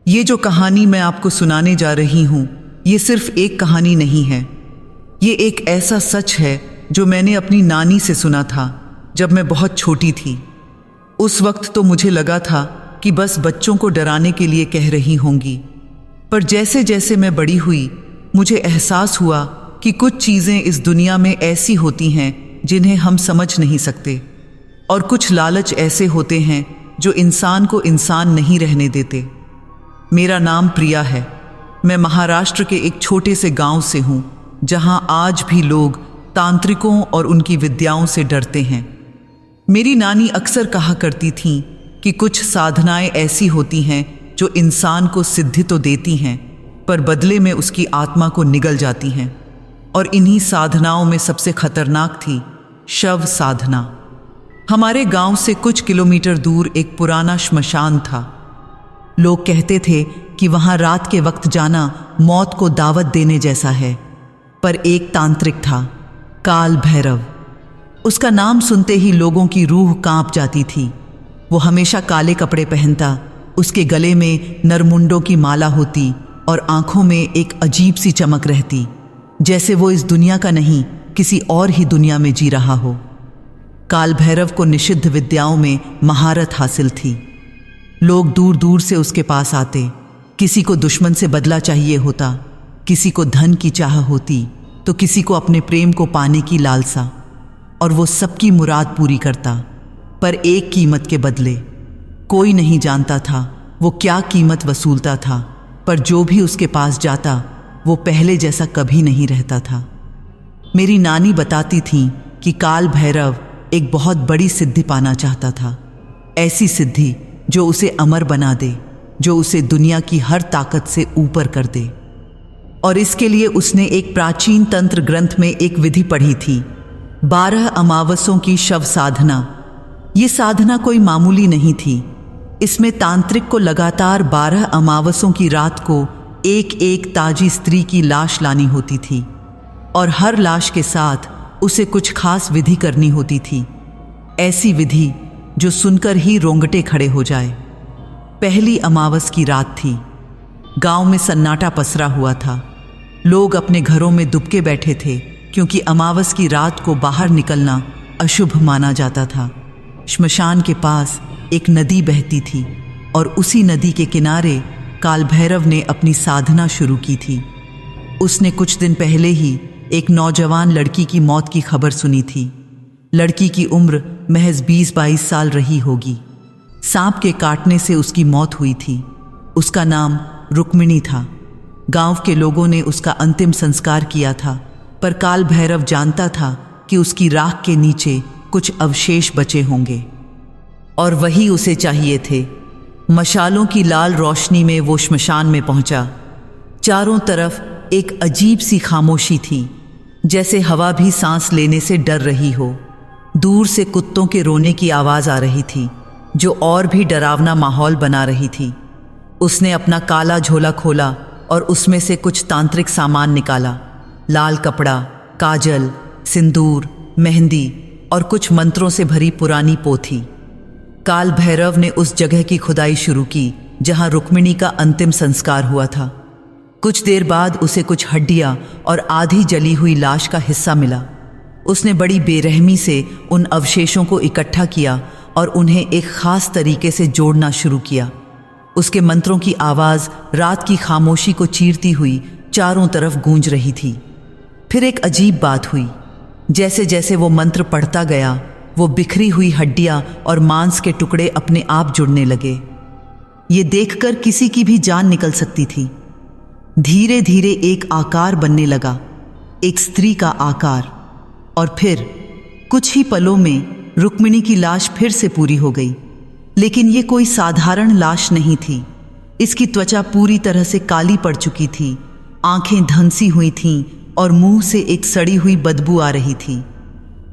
ये जो कहानी मैं आपको सुनाने जा रही हूँ, ये सिर्फ एक कहानी नहीं है। ये एक ऐसा सच है जो मैंने अपनी नानी से सुना था जब मैं बहुत छोटी थी। उस वक्त तो मुझे लगा था कि बस बच्चों को डराने के लिए कह रही होंगी, पर जैसे जैसे मैं बड़ी हुई मुझे एहसास हुआ कि कुछ चीज़ें इस दुनिया में ऐसी होती हैं जिन्हें हम समझ नहीं सकते, और कुछ लालच ऐसे होते हैं जो इंसान को इंसान नहीं रहने देते। मेरा नाम प्रिया है। मैं महाराष्ट्र के एक छोटे से गांव से हूँ जहाँ आज भी लोग तांत्रिकों और उनकी विद्याओं से डरते हैं। मेरी नानी अक्सर कहा करती थीं कि कुछ साधनाएं ऐसी होती हैं जो इंसान को सिद्धि तो देती हैं, पर बदले में उसकी आत्मा को निगल जाती हैं। और इन्हीं साधनाओं में सबसे खतरनाक थी शव साधना। हमारे गांव से कुछ किलोमीटर दूर एक पुराना श्मशान था। लोग कहते थे कि वहां रात के वक्त जाना मौत को दावत देने जैसा है। पर एक तांत्रिक था, काल भैरव। उसका नाम सुनते ही लोगों की रूह कांप जाती थी। वो हमेशा काले कपड़े पहनता, उसके गले में नरमुंडों की माला होती और आंखों में एक अजीब सी चमक रहती, जैसे वो इस दुनिया का नहीं किसी और ही दुनिया में जी रहा हो। काल भैरव को निषिद्ध विद्याओं में महारत हासिल थी। लोग दूर दूर से उसके पास आते। किसी को दुश्मन से बदला चाहिए होता, किसी को धन की चाह होती, तो किसी को अपने प्रेम को पाने की लालसा, और वो सबकी मुराद पूरी करता, पर एक कीमत के बदले। कोई नहीं जानता था वो क्या कीमत वसूलता था, पर जो भी उसके पास जाता वो पहले जैसा कभी नहीं रहता था। मेरी नानी बताती थी कि काल भैरव एक बहुत बड़ी सिद्धि पाना चाहता था, ऐसी सिद्धि जो उसे अमर बना दे, जो उसे दुनिया की हर ताकत से ऊपर कर दे। और इसके लिए उसने एक प्राचीन तंत्र ग्रंथ में एक विधि पढ़ी थी, 12 अमावस्यों की शव साधना। ये साधना कोई मामूली नहीं थी। इसमें तांत्रिक को लगातार 12 अमावस्यों की रात को एक एक ताजी स्त्री की लाश लानी होती थी, और हर लाश के साथ उसे कुछ खास विधि करनी होती थी। ऐसी विधि जो सुनकर ही रोंगटे खड़े हो जाए। पहली अमावस की रात थी। गांव में सन्नाटा पसरा हुआ था। लोग अपने घरों में दुबके बैठे थे, क्योंकि अमावस की रात को बाहर निकलना अशुभ माना जाता था। श्मशान के पास एक नदी बहती थी, और उसी नदी के किनारे काल भैरव ने अपनी साधना शुरू की थी। उसने कुछ दिन पहले ही एक नौजवान लड़की की मौत की खबर सुनी थी। लड़की की उम्र महज 20-22 साल रही होगी। सांप के काटने से उसकी मौत हुई थी। उसका नाम रुक्मिणी था। गांव के लोगों ने उसका अंतिम संस्कार किया था, पर काल भैरव जानता था कि उसकी राख के नीचे कुछ अवशेष बचे होंगे, और वही उसे चाहिए थे। मशालों की लाल रोशनी में वो श्मशान में पहुंचा। चारों तरफ एक अजीब सी खामोशी थी, जैसे हवा भी सांस लेने से डर रही हो। दूर से कुत्तों के रोने की आवाज़ आ रही थी, जो और भी डरावना माहौल बना रही थी। उसने अपना काला झोला खोला और उसमें से कुछ तांत्रिक सामान निकाला। लाल कपड़ा, काजल, सिंदूर, मेहंदी और कुछ मंत्रों से भरी पुरानी पोथी। काल भैरव ने उस जगह की खुदाई शुरू की जहां रुक्मिणी का अंतिम संस्कार हुआ था। कुछ देर बाद उसे कुछ हड्डियां और आधी जली हुई लाश का हिस्सा मिला। उसने बड़ी बेरहमी से उन अवशेषों को इकट्ठा किया और उन्हें एक खास तरीके से जोड़ना शुरू किया। उसके मंत्रों की आवाज़ रात की खामोशी को चीरती हुई चारों तरफ गूंज रही थी। फिर एक अजीब बात हुई। जैसे जैसे वो मंत्र पढ़ता गया, वो बिखरी हुई हड्डियां और मांस के टुकड़े अपने आप जुड़ने लगे। ये देखकर किसी की भी जान निकल सकती थी। धीरे धीरे एक आकार बनने लगा, एक स्त्री का आकार, और फिर कुछ ही पलों में रुक्मिणी की लाश फिर से पूरी हो गई। लेकिन ये कोई साधारण लाश नहीं थी। इसकी त्वचा पूरी तरह से काली पड़ चुकी थी, आंखें धंसी हुई थीं और मुंह से एक सड़ी हुई बदबू आ रही थी।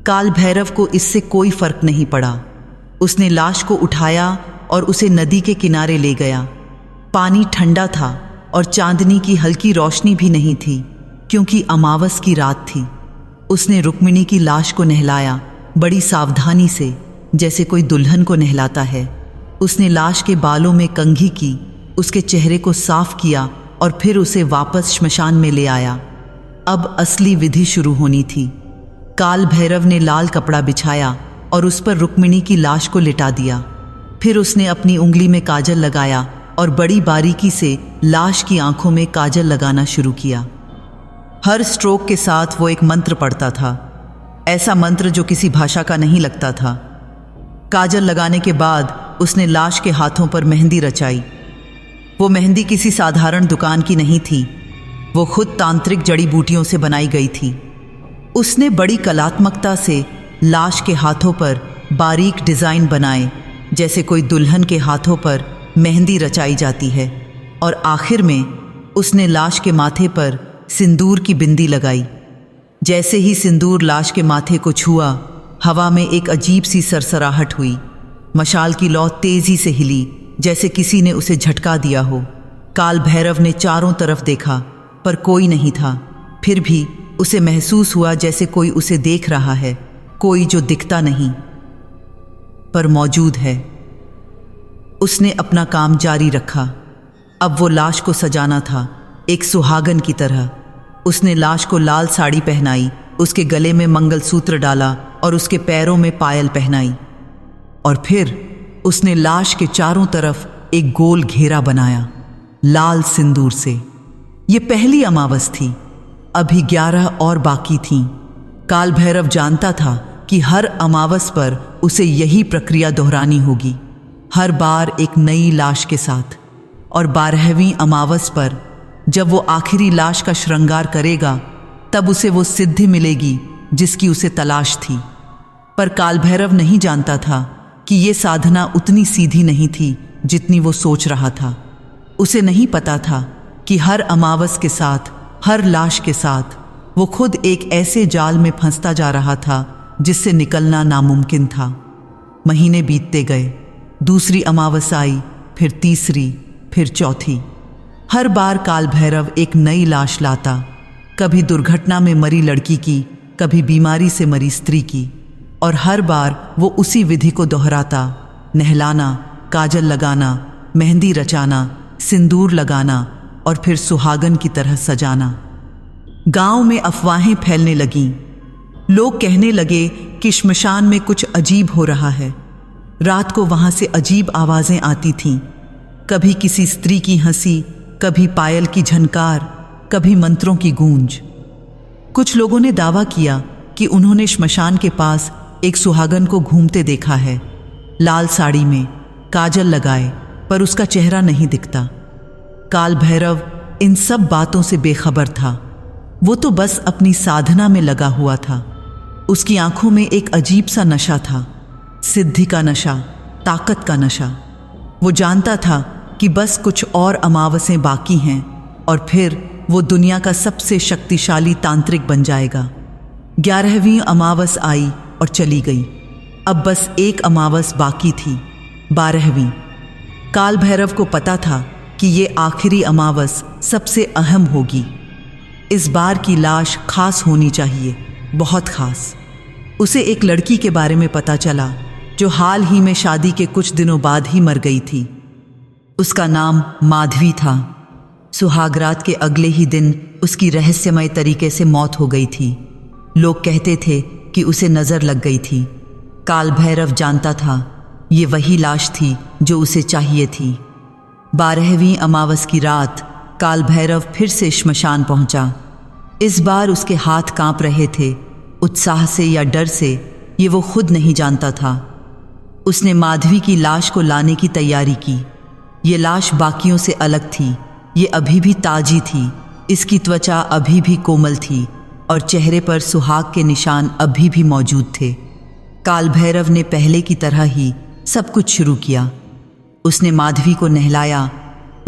काल भैरव को इससे कोई फर्क नहीं पड़ा। उसने लाश को उठाया और उसे नदी के किनारे ले गया। पानी ठंडा था और चांदनी की हल्की रोशनी भी नहीं थी, क्योंकि अमावस की रात थी। उसने रुक्मिणी की लाश को नहलाया, बड़ी सावधानी से, जैसे कोई दुल्हन को नहलाता है। उसने लाश के बालों में कंघी की उसके चेहरे को साफ किया और फिर उसे वापस श्मशान में ले आया। अब असली विधि शुरू होनी थी। काल भैरव ने लाल कपड़ा बिछाया और उस पर रुक्मिणी की लाश को लिटा दिया। फिर उसने अपनी उंगली में काजल लगाया और बड़ी बारीकी से लाश की आंखों में काजल लगाना शुरू किया। हर स्ट्रोक के साथ वो एक मंत्र पढ़ता था, ऐसा मंत्र जो किसी भाषा का नहीं लगता था। काजल लगाने के बाद उसने लाश के हाथों पर मेहंदी रचाई। वो मेहंदी किसी साधारण दुकान की नहीं थी, वो खुद तांत्रिक जड़ी बूटियों से बनाई गई थी। उसने बड़ी कलात्मकता से लाश के हाथों पर बारीक डिज़ाइन बनाए, जैसे कोई दुल्हन के हाथों पर मेहंदी रचाई जाती है। और आखिर में उसने लाश के माथे पर सिंदूर की बिंदी लगाई। जैसे ही सिंदूर लाश के माथे को छुआ, हवा में एक अजीब सी सरसराहट हुई। मशाल की लौ तेजी से हिली, जैसे किसी ने उसे झटका दिया हो। काल भैरव ने चारों तरफ देखा, पर कोई नहीं था। फिर भी उसे महसूस हुआ जैसे कोई उसे देख रहा है, कोई जो दिखता नहीं पर मौजूद है। उसने अपना काम जारी रखा। अब वो लाश को सजाना था, एक सुहागन की तरह। उसने लाश को लाल साड़ी पहनाई, उसके गले में मंगलसूत्र डाला और उसके पैरों में पायल पहनाई। और फिर उसने लाश के चारों तरफ एक गोल घेरा बनाया, लाल सिंदूर से। ये पहली अमावस थी, अभी 11 और बाकी थीं। काल भैरव जानता था कि हर अमावस पर उसे यही प्रक्रिया दोहरानी होगी, हर बार एक नई लाश के साथ। और 12वीं अमावस पर जब वो आखिरी लाश का श्रृंगार करेगा, तब उसे वो सिद्धि मिलेगी जिसकी उसे तलाश थी। पर काल भैरव नहीं जानता था कि ये साधना उतनी सीधी नहीं थी जितनी वो सोच रहा था। उसे नहीं पता था कि हर अमावस के साथ, हर लाश के साथ वो खुद एक ऐसे जाल में फंसता जा रहा था जिससे निकलना नामुमकिन था। महीने बीतते गए, दूसरी अमावस आई, फिर तीसरी, फिर चौथी। हर बार काल भैरव एक नई लाश लाता, कभी दुर्घटना में मरी लड़की की, कभी बीमारी से मरी स्त्री की। और हर बार वो उसी विधि को दोहराता, नहलाना, काजल लगाना, मेहंदी रचाना, सिंदूर लगाना और फिर सुहागन की तरह सजाना। गांव में अफवाहें फैलने लगीं। लोग कहने लगे कि श्मशान में कुछ अजीब हो रहा है। रात को वहां से अजीब आवाजें आती थीं, कभी किसी स्त्री की हंसी, कभी पायल की झनकार, कभी मंत्रों की गूंज। कुछ लोगों ने दावा किया कि उन्होंने श्मशान के पास एक सुहागन को घूमते देखा है, लाल साड़ी में, काजल लगाए, पर उसका चेहरा नहीं दिखता। काल भैरव इन सब बातों से बेखबर था। वो तो बस अपनी साधना में लगा हुआ था। उसकी आंखों में एक अजीब सा नशा था, सिद्धि का नशा, ताकत का नशा। वो जानता था कि बस कुछ और अमावसें बाकी हैं और फिर वो दुनिया का सबसे शक्तिशाली तांत्रिक बन जाएगा। 11वीं अमावस आई और चली गई। अब बस एक अमावस बाकी थी, 12वीं। काल भैरव को पता था कि ये आखिरी अमावस सबसे अहम होगी। इस बार की लाश खास होनी चाहिए, बहुत खास। उसे एक लड़की के बारे में पता चला जो हाल ही में शादी के कुछ दिनों बाद ही मर गई थी। उसका नाम माधवी था। सुहागरात के अगले ही दिन उसकी रहस्यमय तरीके से मौत हो गई थी। लोग कहते थे कि उसे नज़र लग गई थी। काल भैरव जानता था ये वही लाश थी जो उसे चाहिए थी। 12वीं अमावस की रात काल भैरव फिर से श्मशान पहुंचा। इस बार उसके हाथ कांप रहे थे, उत्साह से या डर से, ये वो खुद नहीं जानता था। उसने माधवी की लाश को लाने की तैयारी की। ये लाश बाकियों से अलग थी, ये अभी भी ताजी थी, इसकी त्वचा अभी भी कोमल थी और चेहरे पर सुहाग के निशान अभी भी मौजूद थे। काल भैरव ने पहले की तरह ही सब कुछ शुरू किया। उसने माधवी को नहलाया,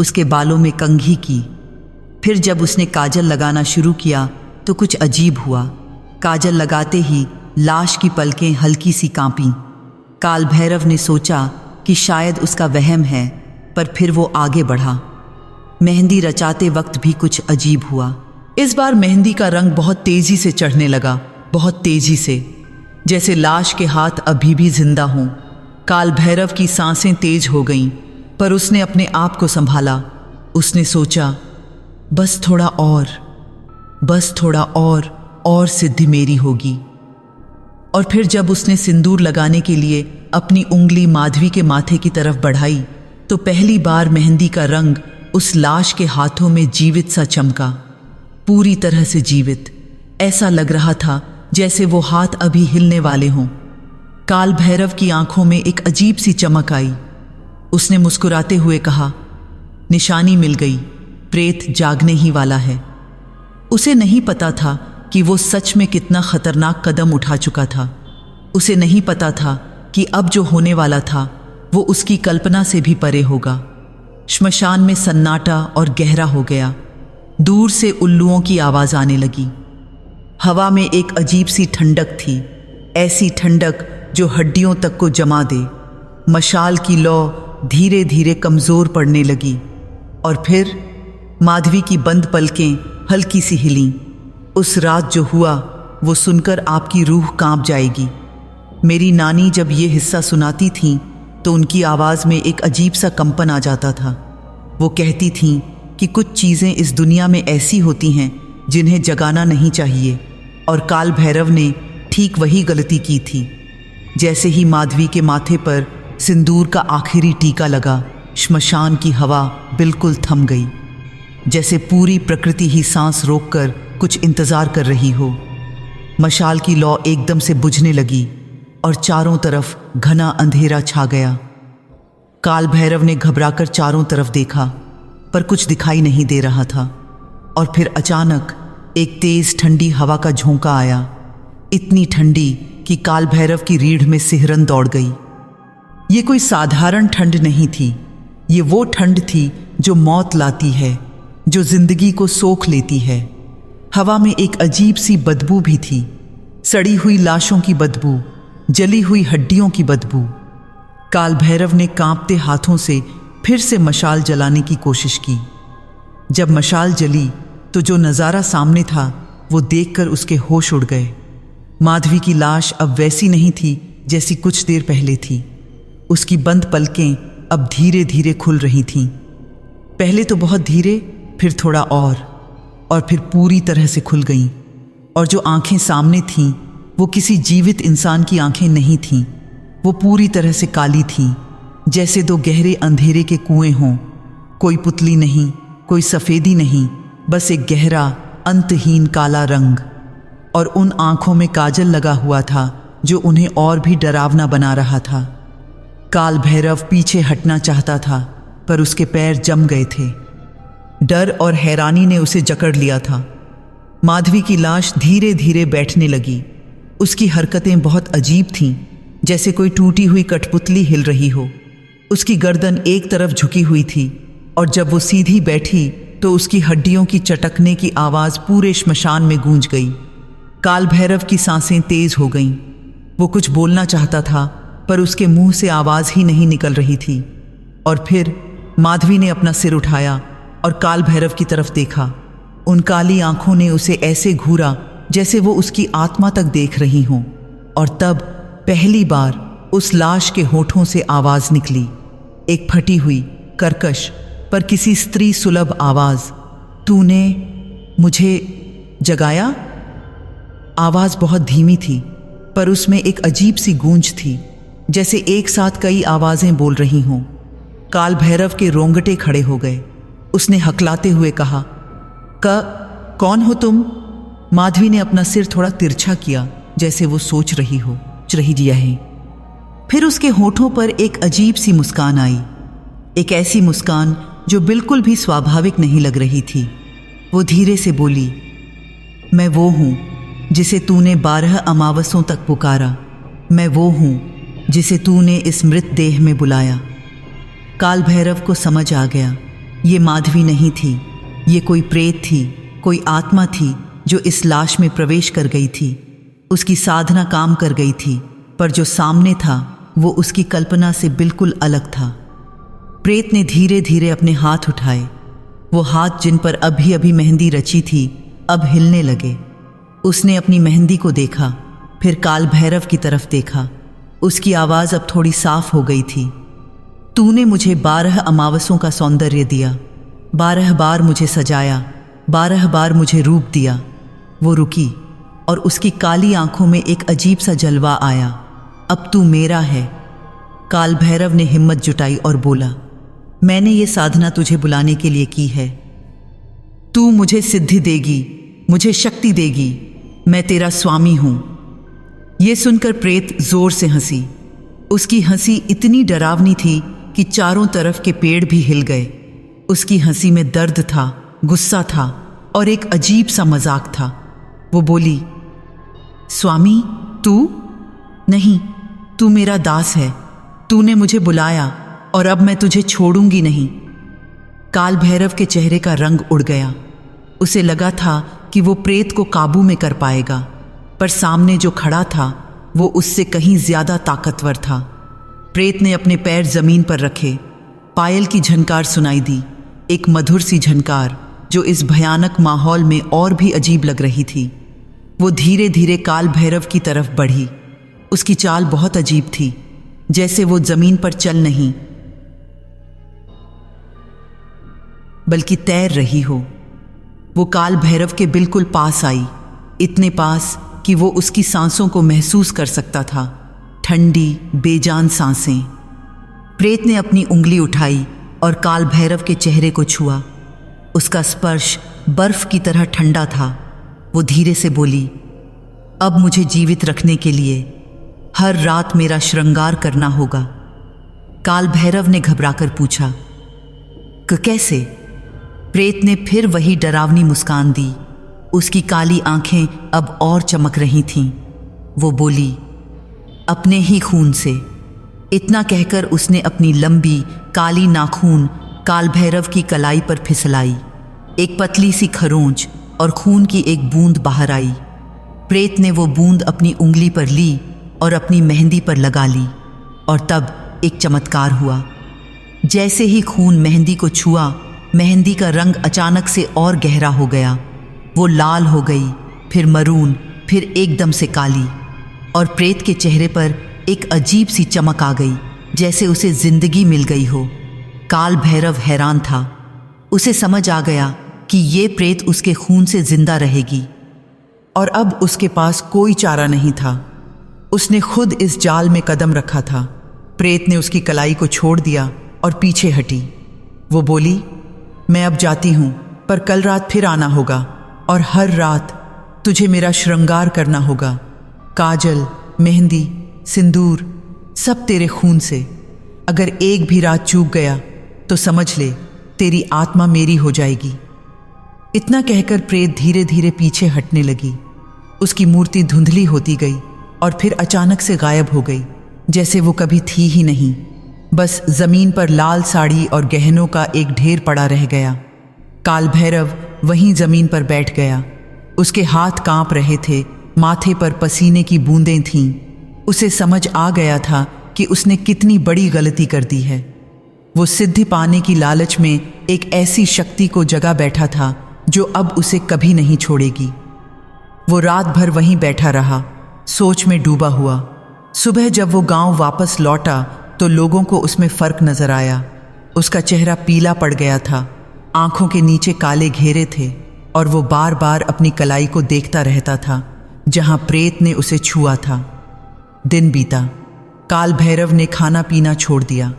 उसके बालों में कंघी की। फिर जब उसने काजल लगाना शुरू किया तो कुछ अजीब हुआ। काजल लगाते ही लाश की पलकें हल्की सी कांपीं। काल भैरव ने सोचा कि शायद उसका वहम है, पर फिर वो आगे बढ़ा। मेहंदी रचाते वक्त भी कुछ अजीब हुआ। इस बार मेहंदी का रंग बहुत तेजी से चढ़ने लगा, बहुत तेजी से, जैसे लाश के हाथ अभी भी जिंदा हों। काल भैरव की सांसें तेज हो गईं, पर उसने अपने आप को संभाला। उसने सोचा, बस थोड़ा और सिद्धि मेरी होगी। और फिर जब उसने सिंदूर लगाने के लिए अपनी उंगली माधवी के माथे की तरफ बढ़ाई तो पहली बार मेहंदी का रंग उस लाश के हाथों में जीवित सा चमका, पूरी तरह से जीवित। ऐसा लग रहा था जैसे वो हाथ अभी हिलने वाले हों। काल भैरव की आंखों में एक अजीब सी चमक आई। उसने मुस्कुराते हुए कहा, निशानी मिल गई, प्रेत जागने ही वाला है। उसे नहीं पता था कि वो सच में कितना खतरनाक कदम उठा चुका था। उसे नहीं पता था कि अब जो होने वाला था वो उसकी कल्पना से भी परे होगा। श्मशान में सन्नाटा और गहरा हो गया। दूर से उल्लुओं की आवाज आने लगी। हवा में एक अजीब सी ठंडक थी, ऐसी ठंडक जो हड्डियों तक को जमा दे। मशाल की लौ धीरे धीरे कमज़ोर पड़ने लगी और फिर माधवी की बंद पलकें हल्की सी हिलीं। उस रात जो हुआ वो सुनकर आपकी रूह कांप जाएगी। मेरी नानी जब ये हिस्सा सुनाती थीं तो उनकी आवाज़ में एक अजीब सा कंपन आ जाता था। वो कहती थीं कि कुछ चीज़ें इस दुनिया में ऐसी होती हैं जिन्हें जगाना नहीं चाहिए, और काल भैरव ने ठीक वही गलती की थी। जैसे ही माधवी के माथे पर सिंदूर का आखिरी टीका लगा, श्मशान की हवा बिल्कुल थम गई, जैसे पूरी प्रकृति ही सांस रोककर कुछ इंतज़ार कर रही हो। मशाल की लौ एकदम से बुझने लगी और चारों तरफ घना अंधेरा छा गया। काल भैरव ने घबराकर चारों तरफ देखा पर कुछ दिखाई नहीं दे रहा था। और फिर अचानक एक तेज ठंडी हवा का झोंका आया, इतनी ठंडी कि काल भैरव की रीढ़ में सिहरन दौड़ गई। ये कोई साधारण ठंड नहीं थी, ये वो ठंड थी जो मौत लाती है, जो जिंदगी को सोख लेती है। हवा में एक अजीब सी बदबू भी थी, सड़ी हुई लाशों की बदबू, जली हुई हड्डियों की बदबू। काल भैरव ने कांपते हाथों से फिर से मशाल जलाने की कोशिश की। जब मशाल जली तो जो नज़ारा सामने था वो देखकर उसके होश उड़ गए। माधवी की लाश अब वैसी नहीं थी जैसी कुछ देर पहले थी। उसकी बंद पलकें अब धीरे धीरे खुल रही थीं। पहले तो बहुत धीरे, फिर थोड़ा और फिर पूरी तरह से खुल गईं। और जो आंखें सामने थीं वो किसी जीवित इंसान की आंखें नहीं थीं। वो पूरी तरह से काली थीं, जैसे दो गहरे अंधेरे के कुएं हों। कोई पुतली नहीं, कोई सफ़ेदी नहीं, बस एक गहरा अंतहीन काला रंग। और उन आंखों में काजल लगा हुआ था जो उन्हें और भी डरावना बना रहा था। काल भैरव पीछे हटना चाहता था पर उसके पैर जम गए थे। डर और हैरानी ने उसे जकड़ लिया था। माधवी की लाश धीरे धीरे बैठने लगी। उसकी हरकतें बहुत अजीब थीं, जैसे कोई टूटी हुई कठपुतली हिल रही हो। उसकी गर्दन एक तरफ झुकी हुई थी और जब वो सीधी बैठी तो उसकी हड्डियों की चटकने की आवाज़ पूरे श्मशान में गूंज गई। काल भैरव की सांसें तेज हो गईं। वो कुछ बोलना चाहता था पर उसके मुंह से आवाज़ ही नहीं निकल रही थी। और फिर माधवी ने अपना सिर उठाया और काल भैरव की तरफ देखा। उन काली आंखों ने उसे ऐसे घूरा जैसे वो उसकी आत्मा तक देख रही हों। और तब पहली बार उस लाश के होठों से आवाज़ निकली, एक फटी हुई, कर्कश पर किसी स्त्री सुलभ आवाज़, तूने मुझे जगाया। आवाज़ बहुत धीमी थी पर उसमें एक अजीब सी गूंज थी, जैसे एक साथ कई आवाज़ें बोल रही हों। काल भैरव के रोंगटे खड़े हो गए। उसने हकलाते हुए कहा, कौन हो तुम? माधवी ने अपना सिर थोड़ा तिरछा किया, जैसे वो सोच रही हो दिया है। फिर उसके होठों पर एक अजीब सी मुस्कान आई, एक ऐसी मुस्कान जो बिल्कुल भी स्वाभाविक नहीं लग रही थी। वो धीरे से बोली, मैं वो हूँ जिसे तूने 12 अमावस्यों तक पुकारा। मैं वो हूँ जिसे तूने इस मृत देह में बुलाया। काल भैरव को समझ आ गया, ये माधवी नहीं थी, ये कोई प्रेत थी, कोई आत्मा थी जो इस लाश में प्रवेश कर गई थी। उसकी साधना काम कर गई थी, पर जो सामने था वो उसकी कल्पना से बिल्कुल अलग था। प्रेत ने धीरे धीरे अपने हाथ उठाए। वो हाथ जिन पर अभी अभी मेहंदी रची थी अब हिलने लगे। उसने अपनी मेहंदी को देखा, फिर काल भैरव की तरफ देखा। उसकी आवाज़ अब थोड़ी साफ हो गई थी। तूने मुझे 12 अमावसों का सौंदर्य दिया, 12 बार मुझे सजाया, 12 बार मुझे रूप दिया। वो रुकी और उसकी काली आंखों में एक अजीब सा जलवा आया। अब तू मेरा है। काल भैरव ने हिम्मत जुटाई और बोला, मैंने ये साधना तुझे बुलाने के लिए की है। तू मुझे सिद्धि देगी, मुझे शक्ति देगी, मैं तेरा स्वामी हूं। यह सुनकर प्रेत जोर से हंसी। उसकी हंसी इतनी डरावनी थी कि चारों तरफ के पेड़ भी हिल गए। उसकी हंसी में दर्द था, गुस्सा था और एक अजीब सा मजाक था। वो बोली, स्वामी तू? नहीं, तू मेरा दास है। तूने मुझे बुलाया और अब मैं तुझे छोड़ूंगी नहीं। काल भैरव के चेहरे का रंग उड़ गया। उसे लगा था कि वो प्रेत को काबू में कर पाएगा, पर सामने जो खड़ा था वो उससे कहीं ज्यादा ताकतवर था। प्रेत ने अपने पैर जमीन पर रखे। पायल की झनकार सुनाई दी, एक मधुर सी झनकार जो इस भयानक माहौल में और भी अजीब लग रही थी। वो धीरे धीरे काल भैरव की तरफ बढ़ी। उसकी चाल बहुत अजीब थी, जैसे वो जमीन पर चल नहीं बल्कि तैर रही हो। वो काल भैरव के बिल्कुल पास आई, इतने पास कि वो उसकी सांसों को महसूस कर सकता था, ठंडी बेजान सांसें। प्रेत ने अपनी उंगली उठाई और काल भैरव के चेहरे को छुआ। उसका स्पर्श बर्फ की तरह ठंडा था। वो धीरे से बोली, अब मुझे जीवित रखने के लिए हर रात मेरा श्रृंगार करना होगा। काल भैरव ने घबराकर पूछा, कैसे? प्रेत ने फिर वही डरावनी मुस्कान दी। उसकी काली आंखें अब और चमक रही थीं। वो बोली, अपने ही खून से। इतना कहकर उसने अपनी लंबी काली नाखून काल भैरव की कलाई पर फिसलाई। एक पतली सी खरोंच और खून की एक बूंद बाहर आई। प्रेत ने वो बूंद अपनी उंगली पर ली और अपनी मेहंदी पर लगा ली, और तब एक चमत्कार हुआ। जैसे ही खून मेहंदी को छुआ, मेहंदी का रंग अचानक से और गहरा हो गया। वो लाल हो गई, फिर मरून, फिर एकदम से काली, और प्रेत के चेहरे पर एक अजीब सी चमक आ गई, जैसे उसे जिंदगी मिल गई हो। काल भैरव हैरान था। उसे समझ आ गया कि ये प्रेत उसके खून से जिंदा रहेगी, और अब उसके पास कोई चारा नहीं था। उसने खुद इस जाल में कदम रखा था। प्रेत ने उसकी कलाई को छोड़ दिया और पीछे हटी। वो बोली, मैं अब जाती हूं, पर कल रात फिर आना होगा, और हर रात तुझे मेरा श्रृंगार करना होगा। काजल, मेहंदी, सिंदूर, सब तेरे खून से। अगर एक भी रात चूक गया तो समझ ले तेरी आत्मा मेरी हो जाएगी। इतना कहकर प्रेत धीरे धीरे पीछे हटने लगी। उसकी मूर्ति धुंधली होती गई और फिर अचानक से गायब हो गई, जैसे वो कभी थी ही नहीं। बस जमीन पर लाल साड़ी और गहनों का एक ढेर पड़ा रह गया। काल भैरव वहीं जमीन पर बैठ गया। उसके हाथ कांप रहे थे, माथे पर पसीने की बूंदें थीं। उसे समझ आ गया था कि उसने कितनी बड़ी गलती कर दी है। वो सिद्धि पाने की लालच में एक ऐसी शक्ति को जगा बैठा था जो अब उसे कभी नहीं छोड़ेगी। वो रात भर वहीं बैठा रहा, सोच में डूबा हुआ। सुबह जब वो गांव वापस लौटा तो लोगों को उसमें फर्क नजर आया। उसका चेहरा पीला पड़ गया था, आंखों के नीचे काले घेरे थे, और वो बार बार अपनी कलाई को देखता रहता था जहां प्रेत ने उसे छुआ था। दिन बीता। काल भैरव ने खाना पीना छोड़ दिया।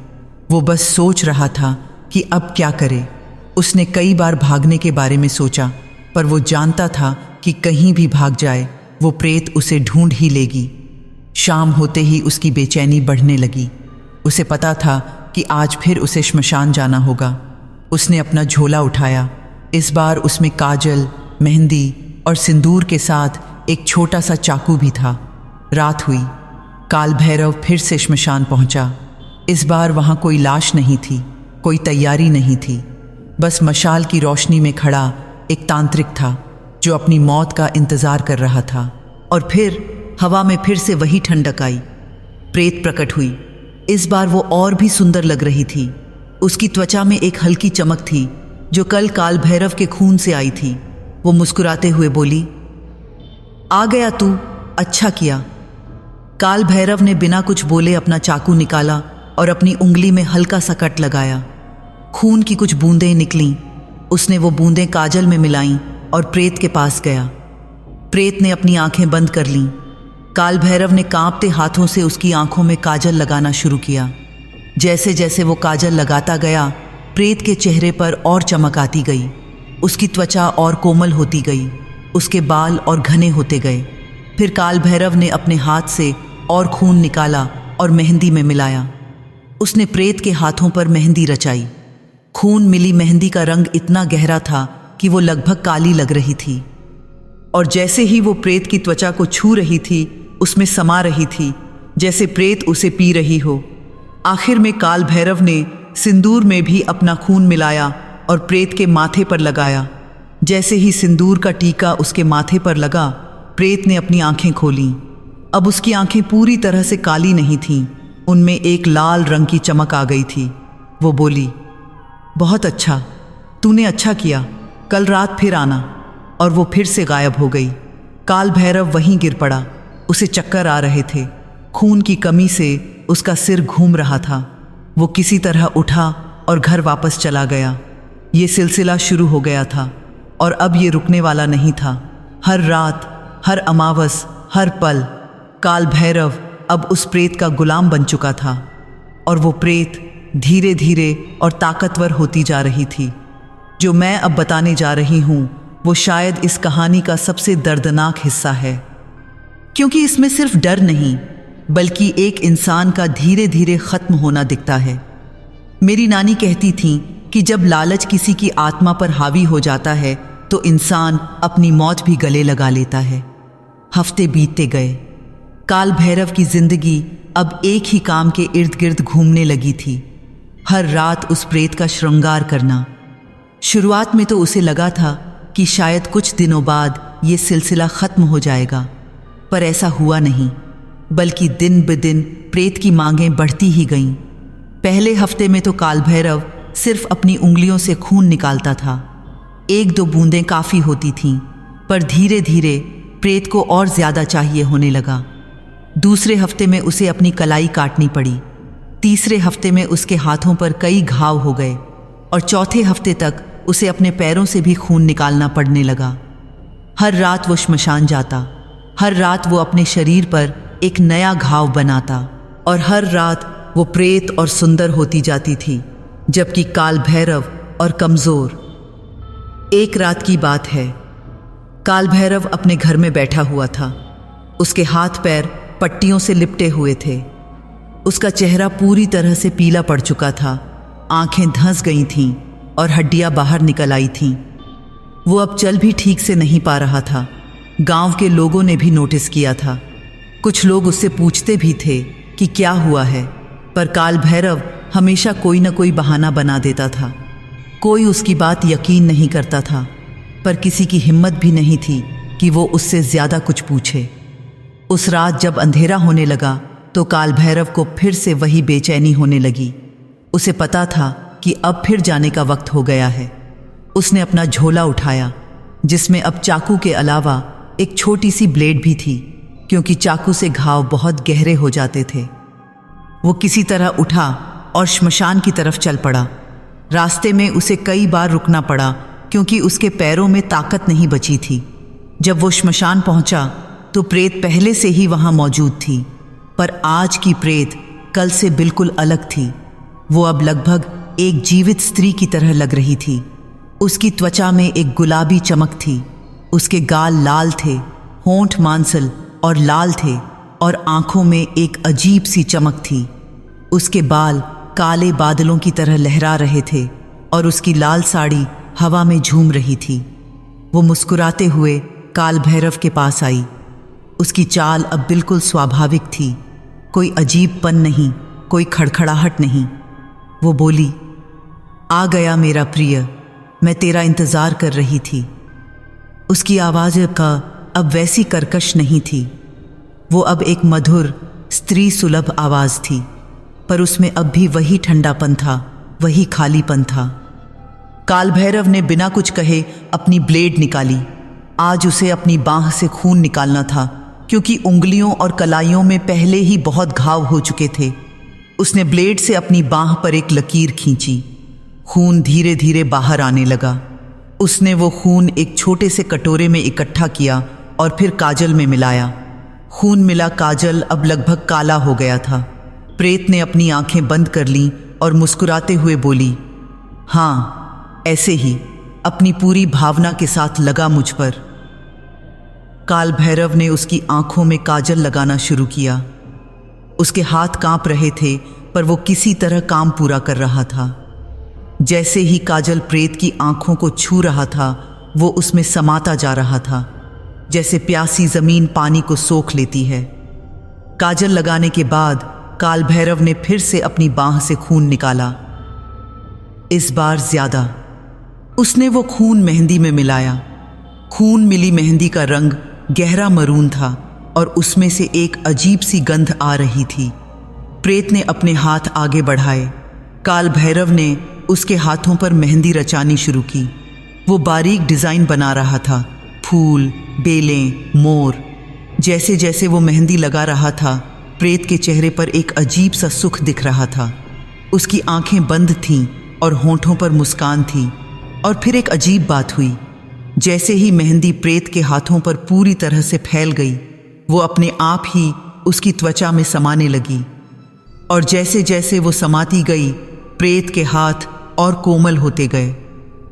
वो बस सोच रहा था कि अब क्या करे। उसने कई बार भागने के बारे में सोचा, पर वो जानता था कि कहीं भी भाग जाए वो प्रेत उसे ढूंढ ही लेगी। शाम होते ही उसकी बेचैनी बढ़ने लगी। उसे पता था कि आज फिर उसे श्मशान जाना होगा। उसने अपना झोला उठाया। इस बार उसमें काजल, मेहंदी और सिंदूर के साथ एक छोटा सा चाकू भी था। रात हुई। काल भैरव फिर से श्मशान पहुंचा। इस बार वहां कोई लाश नहीं थी, कोई तैयारी नहीं थी। बस मशाल की रोशनी में खड़ा एक तांत्रिक था जो अपनी मौत का इंतजार कर रहा था। और फिर हवा में फिर से वही ठंडक आई। प्रेत प्रकट हुई। इस बार वो और भी सुंदर लग रही थी। उसकी त्वचा में एक हल्की चमक थी जो कल काल भैरव के खून से आई थी। वो मुस्कुराते हुए बोली, आ गया तू, अच्छा किया। काल भैरव ने बिना कुछ बोले अपना चाकू निकाला और अपनी उंगली में हल्का सा कट लगाया। खून की कुछ बूंदें निकलीं। उसने वो बूंदें काजल में मिलाईं और प्रेत के पास गया। प्रेत ने अपनी आंखें बंद कर लीं। काल भैरव ने कांपते हाथों से उसकी आंखों में काजल लगाना शुरू किया। जैसे जैसे वो काजल लगाता गया, प्रेत के चेहरे पर और चमक आती गई। उसकी त्वचा और कोमल होती गई, उसके बाल और घने होते गए। फिर काल भैरव ने अपने हाथ से और खून निकाला और मेहंदी में मिलाया। उसने प्रेत के हाथों पर मेहंदी रचाई। खून मिली मेहंदी का रंग इतना गहरा था कि वो लगभग काली लग रही थी, और जैसे ही वो प्रेत की त्वचा को छू रही थी, उसमें समा रही थी, जैसे प्रेत उसे पी रही हो। आखिर में काल भैरव ने सिंदूर में भी अपना खून मिलाया और प्रेत के माथे पर लगाया। जैसे ही सिंदूर का टीका उसके माथे पर लगा, प्रेत ने अपनी आंखें खोलीं। अब उसकी आंखें पूरी तरह से काली नहीं थीं, उनमें एक लाल रंग की चमक आ गई थी। वो बोली, बहुत अच्छा, तूने अच्छा किया, कल रात फिर आना। और वो फिर से गायब हो गई। काल भैरव वहीं गिर पड़ा। उसे चक्कर आ रहे थे। खून की कमी से उसका सिर घूम रहा था। वो किसी तरह उठा और घर वापस चला गया। ये सिलसिला शुरू हो गया था और अब ये रुकने वाला नहीं था। हर रात, हर अमावस, हर पल काल भैरव अब उस प्रेत का गुलाम बन चुका था, और वो प्रेत धीरे धीरे और ताकतवर होती जा रही थी। जो मैं अब बताने जा रही हूँ वो शायद इस कहानी का सबसे दर्दनाक हिस्सा है, क्योंकि इसमें सिर्फ डर नहीं बल्कि एक इंसान का धीरे धीरे खत्म होना दिखता है। मेरी नानी कहती थी कि जब लालच किसी की आत्मा पर हावी हो जाता है तो इंसान अपनी मौत भी गले लगा लेता है। हफ्ते बीतते गए। काल भैरव की जिंदगी अब एक ही काम के इर्द गिर्द घूमने लगी थी, हर रात उस प्रेत का श्रृंगार करना। शुरुआत में तो उसे लगा था कि शायद कुछ दिनों बाद ये सिलसिला खत्म हो जाएगा, पर ऐसा हुआ नहीं, बल्कि दिन ब दिन प्रेत की मांगें बढ़ती ही गईं। पहले हफ्ते में तो काल भैरव सिर्फ अपनी उंगलियों से खून निकालता था। एक दो बूंदें काफ़ी होती थीं, पर धीरे धीरे प्रेत को और ज़्यादा चाहिए होने लगा। दूसरे हफ्ते में उसे अपनी कलाई काटनी पड़ी। तीसरे हफ्ते में उसके हाथों पर कई घाव हो गए, और चौथे हफ्ते तक उसे अपने पैरों से भी खून निकालना पड़ने लगा। हर रात वो श्मशान जाता। हर रात वो अपने शरीर पर एक नया घाव बनाता, और हर रात वो प्रेत और सुंदर होती जाती थी, जबकि काल भैरव और कमज़ोर। एक रात की बात है। काल भैरव अपने घर में बैठा हुआ था। उसके हाथ पैर पट्टियों से लिपटे हुए थे। उसका चेहरा पूरी तरह से पीला पड़ चुका था। आंखें धंस गई थीं और हड्डियां बाहर निकल आई थीं। वो अब चल भी ठीक से नहीं पा रहा था। गांव के लोगों ने भी नोटिस किया था। कुछ लोग उससे पूछते भी थे कि क्या हुआ है, पर काल भैरव हमेशा कोई न कोई बहाना बना देता था। कोई उसकी बात यकीन नहीं करता था, पर किसी की हिम्मत भी नहीं थी कि वो उससे ज़्यादा कुछ पूछे। उस रात जब अंधेरा होने लगा तो काल भैरव को फिर से वही बेचैनी होने लगी। उसे पता था कि अब फिर जाने का वक्त हो गया है। उसने अपना झोला उठाया, जिसमें अब चाकू के अलावा एक छोटी सी ब्लेड भी थी, क्योंकि चाकू से घाव बहुत गहरे हो जाते थे। वो किसी तरह उठा और श्मशान की तरफ चल पड़ा। रास्ते में उसे कई बार रुकना पड़ा, क्योंकि उसके पैरों में ताकत नहीं बची थी। जब वो श्मशान पहुंचा तो प्रेत पहले से ही वहां मौजूद थी, पर आज की प्रेत कल से बिल्कुल अलग थी। वो अब लगभग एक जीवित स्त्री की तरह लग रही थी। उसकी त्वचा में एक गुलाबी चमक थी। उसके गाल लाल थे, होंठ मांसल और लाल थे, और आंखों में एक अजीब सी चमक थी। उसके बाल काले बादलों की तरह लहरा रहे थे, और उसकी लाल साड़ी हवा में झूम रही थी। वो मुस्कुराते हुए काल भैरव के पास आई। उसकी चाल अब बिल्कुल स्वाभाविक थी, कोई अजीबपन नहीं, कोई खड़खड़ाहट नहीं। वो बोली, आ गया मेरा प्रिय, मैं तेरा इंतज़ार कर रही थी। उसकी आवाज़ का अब वैसी कर्कश नहीं थी। वो अब एक मधुर स्त्री सुलभ आवाज़ थी, पर उसमें अब भी वही ठंडापन था, वही खालीपन था। काल भैरव ने बिना कुछ कहे अपनी ब्लेड निकाली। आज उसे अपनी बाँह से खून निकालना था, क्योंकि उंगलियों और कलाइयों में पहले ही बहुत घाव हो चुके थे। उसने ब्लेड से अपनी बांह पर एक लकीर खींची। खून धीरे धीरे बाहर आने लगा। उसने वो खून एक छोटे से कटोरे में इकट्ठा किया और फिर काजल में मिलाया। खून मिला काजल अब लगभग काला हो गया था। प्रेत ने अपनी आंखें बंद कर लीं और मुस्कुराते हुए बोली, हाँ, ऐसे ही अपनी पूरी भावना के साथ लगा मुझ पर। काल भैरव ने उसकी आंखों में काजल लगाना शुरू किया। उसके हाथ कांप रहे थे, पर वो किसी तरह काम पूरा कर रहा था। जैसे ही काजल प्रेत की आंखों को छू रहा था, वो उसमें समाता जा रहा था, जैसे प्यासी जमीन पानी को सोख लेती है। काजल लगाने के बाद काल भैरव ने फिर से अपनी बांह से खून निकाला। इस बार ज्यादा। उसने वो खून मेहंदी में मिलाया। खून मिली मेहंदी का रंग गहरा मरून था और उसमें से एक अजीब सी गंध आ रही थी। प्रेत ने अपने हाथ आगे बढ़ाए। काल भैरव ने उसके हाथों पर मेहंदी रचानी शुरू की। वो बारीक डिजाइन बना रहा था, फूल, बेलें, मोर। जैसे जैसे वो मेहंदी लगा रहा था, प्रेत के चेहरे पर एक अजीब सा सुख दिख रहा था। उसकी आंखें बंद थीं और होंठों पर मुस्कान थी। और फिर एक अजीब बात हुई। जैसे ही मेहंदी प्रेत के हाथों पर पूरी तरह से फैल गई, वो अपने आप ही उसकी त्वचा में समाने लगी। और जैसे जैसे वो समाती गई, प्रेत के हाथ और कोमल होते गए।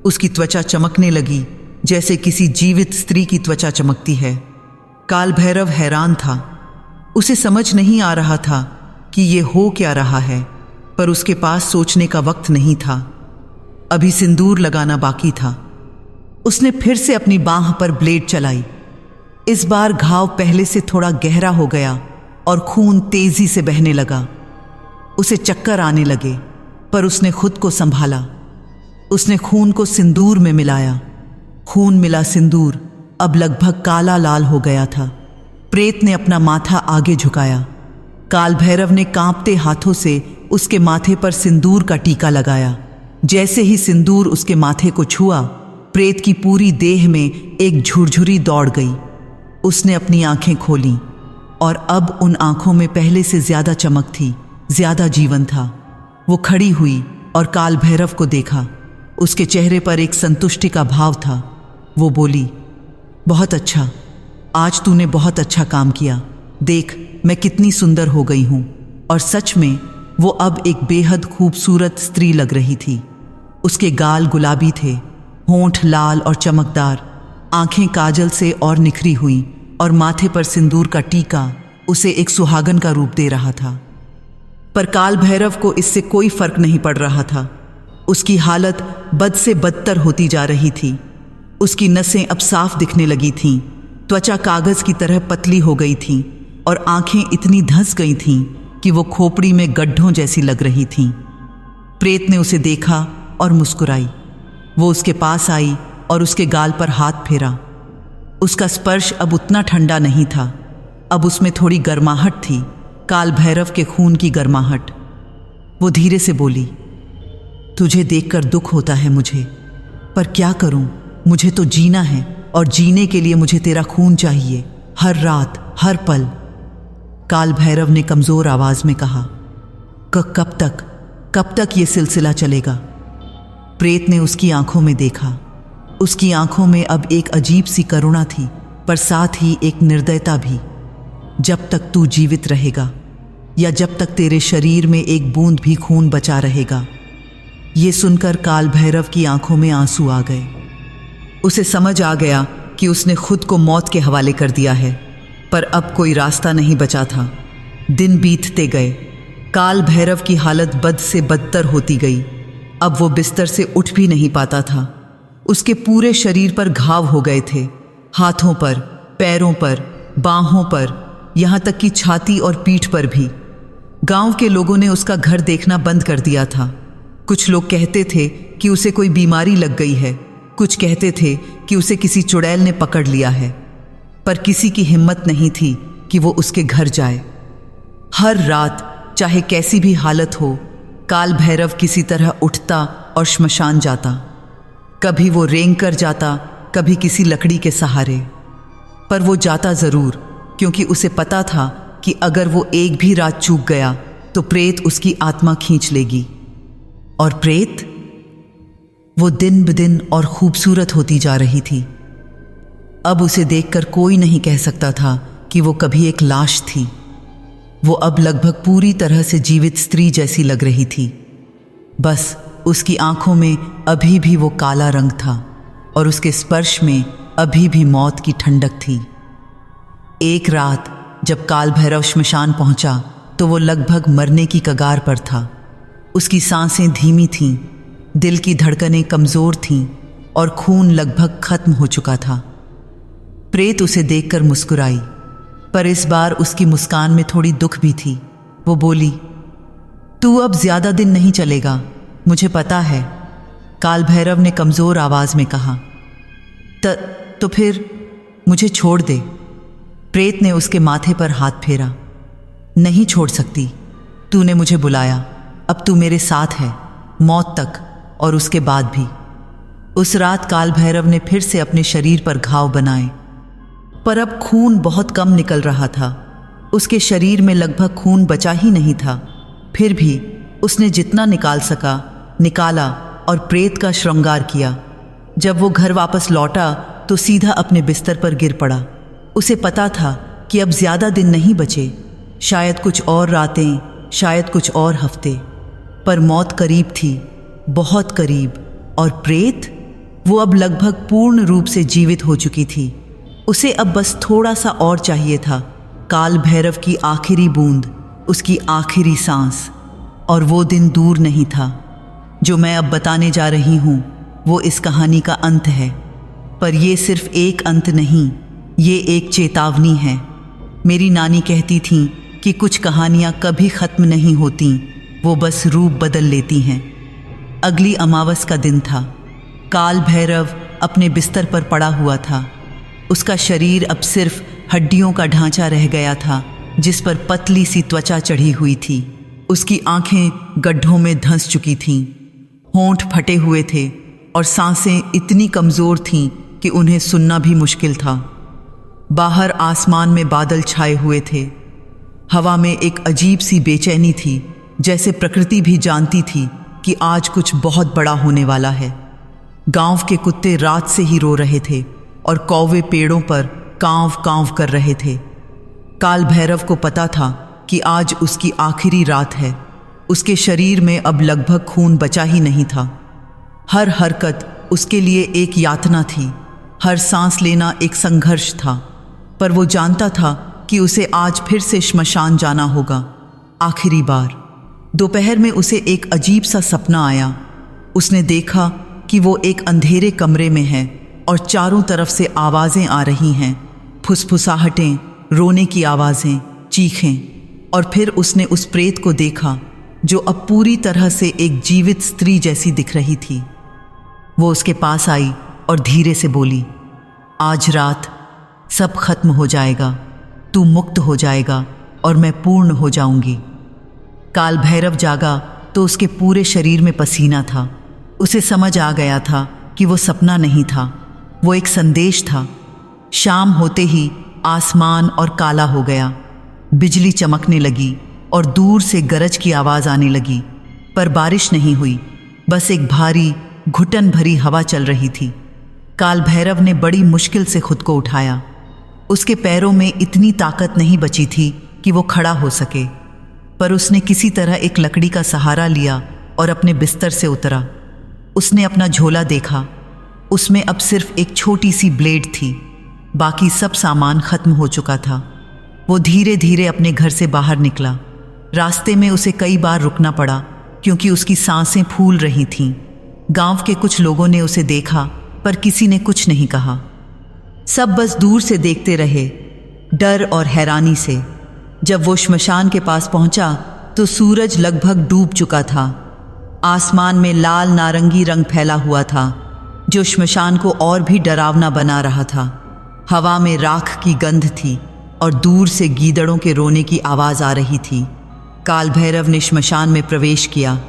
उसकी त्वचा चमकने लगी, जैसे किसी जीवित स्त्री की त्वचा चमकती है। काल भैरव हैरान था। उसे समझ नहीं आ रहा था कि ये हो क्या रहा है, पर उसके पास सोचने का वक्त नहीं था। अभी सिंदूर लगाना बाकी था। उसने फिर से अपनी बांह पर ब्लेड चलाई। इस बार घाव पहले से थोड़ा गहरा हो गया और खून तेजी से बहने लगा। उसे चक्कर आने लगे, पर उसने खुद को संभाला। उसने खून को सिंदूर में मिलाया। खून मिला सिंदूर अब लगभग काला लाल हो गया था। प्रेत ने अपना माथा आगे झुकाया। काल भैरव ने कांपते हाथों से उसके माथे पर सिंदूर का टीका लगाया। जैसे ही सिंदूर उसके माथे को छुआ, प्रेत की पूरी देह में एक झुरझुरी दौड़ गई। उसने अपनी आंखें खोलीं और अब उन आंखों में पहले से ज्यादा चमक थी, ज्यादा जीवन था। वो खड़ी हुई और काल भैरव को देखा। उसके चेहरे पर एक संतुष्टि का भाव था। वो बोली, बहुत अच्छा, आज तूने बहुत अच्छा काम किया। देख, मैं कितनी सुंदर हो गई हूँ। और सच में वो अब एक बेहद खूबसूरत स्त्री लग रही थी। उसके गाल गुलाबी थे, होंठ लाल और चमकदार, आंखें काजल से और निखरी हुई, और माथे पर सिंदूर का टीका उसे एक सुहागन का रूप दे रहा था। पर काल भैरव को इससे कोई फर्क नहीं पड़ रहा था। उसकी हालत बद से बदतर होती जा रही थी। उसकी नसें अब साफ दिखने लगी थीं, त्वचा कागज की तरह पतली हो गई थी और आंखें इतनी धंस गई थीं कि वो खोपड़ी में गड्ढों जैसी लग रही थीं। प्रेत ने उसे देखा और मुस्कुराई। वो उसके पास आई और उसके गाल पर हाथ फेरा। उसका स्पर्श अब उतना ठंडा नहीं था, अब उसमें थोड़ी गर्माहट थी, काल भैरव के खून की गर्माहट। वो धीरे से बोली, तुझे देखकर दुख होता है मुझे, पर क्या करूं, मुझे तो जीना है और जीने के लिए मुझे तेरा खून चाहिए, हर रात, हर पल। काल भैरव ने कमजोर आवाज में कहा, कब तक ये सिलसिला चलेगा? प्रेत ने उसकी आंखों में देखा। उसकी आंखों में अब एक अजीब सी करुणा थी, पर साथ ही एक निर्दयता भी। जब तक तू जीवित रहेगा, या जब तक तेरे शरीर में एक बूंद भी खून बचा रहेगा। ये सुनकर काल भैरव की आंखों में आंसू आ गए। उसे समझ आ गया कि उसने खुद को मौत के हवाले कर दिया है, पर अब कोई रास्ता नहीं बचा था। दिन बीतते गए। काल भैरव की हालत बद से बदतर होती गई। अब वो बिस्तर से उठ भी नहीं पाता था। उसके पूरे शरीर पर घाव हो गए थे, हाथों पर, पैरों पर, बाहों पर, यहाँ तक कि छाती और पीठ पर भी। गांव के लोगों ने उसका घर देखना बंद कर दिया था। कुछ लोग कहते थे कि उसे कोई बीमारी लग गई है, कुछ कहते थे कि उसे किसी चुड़ैल ने पकड़ लिया है, पर किसी की हिम्मत नहीं थी कि वो उसके घर जाए। हर रात, चाहे कैसी भी हालत हो, काल भैरव किसी तरह उठता और श्मशान जाता। कभी वो रेंग कर जाता, कभी किसी लकड़ी के सहारे, पर वो जाता जरूर, क्योंकि उसे पता था कि अगर वो एक भी रात चूक गया तो प्रेत उसकी आत्मा खींच लेगी। और प्रेत, वो दिन ब दिन और खूबसूरत होती जा रही थी। अब उसे देखकर कोई नहीं कह सकता था कि वो कभी एक लाश थी। वो अब लगभग पूरी तरह से जीवित स्त्री जैसी लग रही थी। बस उसकी आंखों में अभी भी वो काला रंग था और उसके स्पर्श में अभी भी मौत की ठंडक थी। एक रात जब काल भैरव श्मशान पहुंचा तो वो लगभग मरने की कगार पर था। उसकी सांसें धीमी थीं, दिल की धड़कनें कमज़ोर थीं और खून लगभग खत्म हो चुका था। प्रेत उसे देखकर मुस्कुराई, पर इस बार उसकी मुस्कान में थोड़ी दुख भी थी। वो बोली, तू अब ज़्यादा दिन नहीं चलेगा, मुझे पता है, काल भैरव ने कमज़ोर आवाज़ में कहा। तो फिर मुझे छोड़ दे। प्रेत ने उसके माथे पर हाथ फेरा। नहीं छोड़ सकती, तूने मुझे बुलाया, अब तू मेरे साथ है, मौत तक और उसके बाद भी। उस रात काल भैरव ने फिर से अपने शरीर पर घाव बनाए, पर अब खून बहुत कम निकल रहा था। उसके शरीर में लगभग खून बचा ही नहीं था। फिर भी उसने जितना निकाल सका निकाला और प्रेत का श्रृंगार किया। जब वो घर वापस लौटा तो सीधा अपने बिस्तर पर गिर पड़ा। उसे पता था कि अब ज़्यादा दिन नहीं बचे, शायद कुछ और रातें, शायद कुछ और हफ्ते, पर मौत करीब थी, बहुत करीब। और प्रेत, वो अब लगभग पूर्ण रूप से जीवित हो चुकी थी। उसे अब बस थोड़ा सा और चाहिए था, काल भैरव की आखिरी बूंद, उसकी आखिरी सांस। और वो दिन दूर नहीं था। जो मैं अब बताने जा रही हूँ वो इस कहानी का अंत है, पर ये सिर्फ एक अंत नहीं, ये एक चेतावनी है। मेरी नानी कहती थीं कि कुछ कहानियाँ कभी ख़त्म नहीं होती, वो बस रूप बदल लेती हैं। अगली अमावस का दिन था। काल भैरव अपने बिस्तर पर पड़ा हुआ था। उसका शरीर अब सिर्फ हड्डियों का ढांचा रह गया था, जिस पर पतली सी त्वचा चढ़ी हुई थी। उसकी आंखें गड्ढों में धंस चुकी थीं, होंठ फटे हुए थे और सांसें इतनी कमज़ोर थीं कि उन्हें सुनना भी मुश्किल था। बाहर आसमान में बादल छाए हुए थे। हवा में एक अजीब सी बेचैनी थी, जैसे प्रकृति भी जानती थी कि आज कुछ बहुत बड़ा होने वाला है। गांव के कुत्ते रात से ही रो रहे थे और कौवे पेड़ों पर कांव कांव कर रहे थे। काल भैरव को पता था कि आज उसकी आखिरी रात है। उसके शरीर में अब लगभग खून बचा ही नहीं था। हर हरकत उसके लिए एक यातना थी, हर सांस लेना एक संघर्ष था। पर वो जानता था कि उसे आज फिर से श्मशान जाना होगा, आखिरी बार। दोपहर में उसे एक अजीब सा सपना आया। उसने देखा कि वो एक अंधेरे कमरे में है और चारों तरफ से आवाज़ें आ रही हैं, फुसफुसाहटें, रोने की आवाज़ें, चीखें। और फिर उसने उस प्रेत को देखा जो अब पूरी तरह से एक जीवित स्त्री जैसी दिख रही थी। वो उसके पास आई और धीरे से बोली, आज रात सब खत्म हो जाएगा, तू मुक्त हो जाएगा और मैं पूर्ण हो जाऊंगी। काल भैरव जागा तो उसके पूरे शरीर में पसीना था। उसे समझ आ गया था कि वो सपना नहीं था, वो एक संदेश था। शाम होते ही आसमान और काला हो गया, बिजली चमकने लगी और दूर से गरज की आवाज़ आने लगी। पर बारिश नहीं हुई, बस एक भारी घुटन भरी हवा चल रही थी। काल भैरव ने बड़ी मुश्किल से खुद को उठाया। उसके पैरों में इतनी ताकत नहीं बची थी कि वो खड़ा हो सके, पर उसने किसी तरह एक लकड़ी का सहारा लिया और अपने बिस्तर से उतरा। उसने अपना झोला देखा, उसमें अब सिर्फ एक छोटी सी ब्लेड थी, बाकी सब सामान खत्म हो चुका था। वो धीरे धीरे अपने घर से बाहर निकला। रास्ते में उसे कई बार रुकना पड़ा क्योंकि उसकी सांसें फूल रही थीं। गांव के कुछ लोगों ने उसे देखा पर किसी ने कुछ नहीं कहा। सब बस दूर से देखते रहे, डर और हैरानी से। जब वो श्मशान के पास पहुंचा तो सूरज लगभग डूब चुका था। आसमान में लाल नारंगी रंग फैला हुआ था जो श्मशान को और भी डरावना बना रहा था। हवा में राख की गंध थी और दूर से गीदड़ों के रोने की आवाज़ आ रही थी। काल भैरव ने श्मशान में प्रवेश किया।